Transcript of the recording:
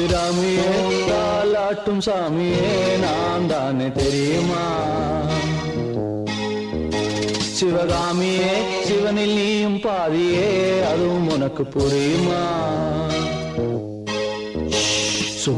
அபிராமியே தாலாட்டும் சாமியே நான் தானே தெரியுமா? சிவகாமியே சிவனில் நீயும் பாதியே அதுவும் உனக்கு புரியுமா?